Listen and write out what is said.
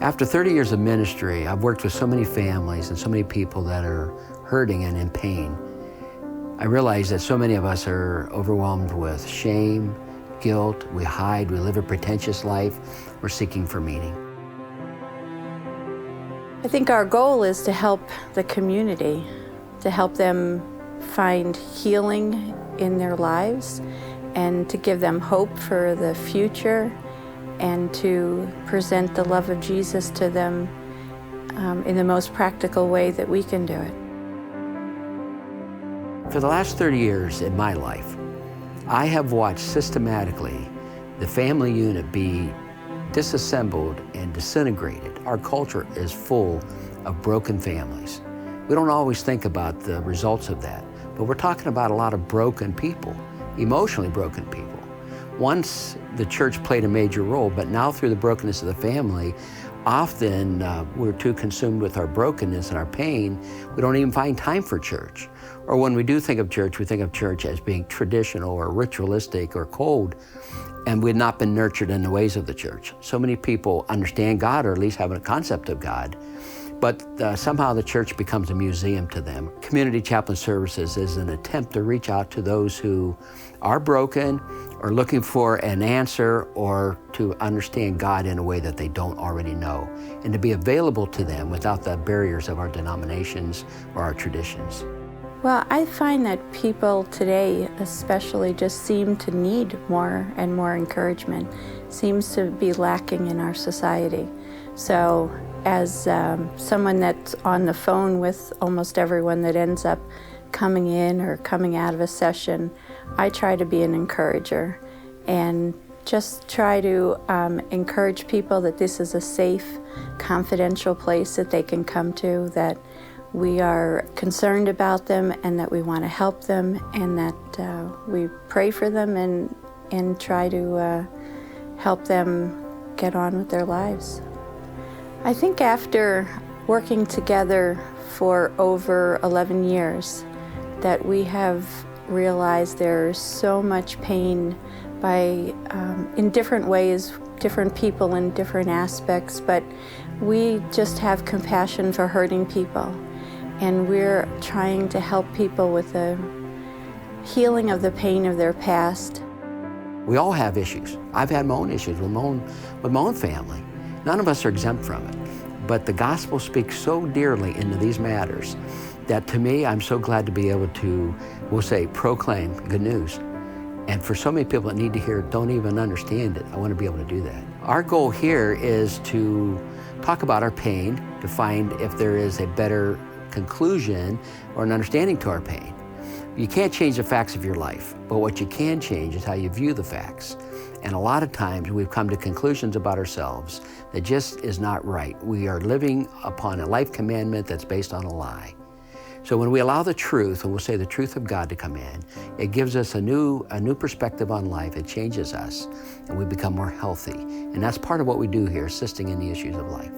After 30 years of ministry, I've worked with so many families and so many people that are hurting and in pain. I realize that so many of us are overwhelmed with shame, guilt, we hide, we live a pretentious life, we're seeking for meaning. I think our goal is to help the community, to help them find healing in their lives and to give them hope for the future and to present the love of Jesus to them in the most practical way that we can do it. For the last 30 years in my life, I have watched systematically the family unit be disassembled and disintegrated. Our culture is full of broken families. We don't always think about the results of that, but we're talking about a lot of broken people, emotionally broken people. Once the church played a major role, but now through the brokenness of the family, often we're too consumed with our brokenness and our pain, we don't even find time for church. Or when we do think of church, we think of church as being traditional or ritualistic or cold, and we've not been nurtured in the ways of the church. So many people understand God, or at least have a concept of God, but somehow the church becomes a museum to them. Community Chaplain Services is an attempt to reach out to those who are broken or looking for an answer or to understand God in a way that they don't already know, and to be available to them without the barriers of our denominations or our traditions. Well, I find that people today especially just seem to need more and more encouragement. Seems to be lacking in our society. So as someone that's on the phone with almost everyone that ends up coming in or coming out of a session, I try to be an encourager and just try to encourage people that this is a safe, confidential place that they can come to, that we are concerned about them and that we want to help them, and that we pray for them and try to help them get on with their lives. I think after working together for over 11 years, that we have realized there's so much pain in different ways, different people in different aspects, but we just have compassion for hurting people. And we're trying to help people with the healing of the pain of their past. We all have issues. I've had my own issues with my own family. None of us are exempt from it. But the gospel speaks so dearly into these matters that to me, I'm so glad to be able to, we'll say, proclaim good news. And for so many people that need to hear it, don't even understand it, I want to be able to do that. Our goal here is to talk about our pain, to find if there is a better conclusion or an understanding to our pain. You can't change the facts of your life, but what you can change is how you view the facts. And a lot of times we've come to conclusions about ourselves that just is not right. We are living upon a life commandment that's based on a lie. So when we allow the truth, and we'll say the truth of God, to come in, it gives us a new perspective on life. It changes us, and we become more healthy. And that's part of what we do here, assisting in the issues of life.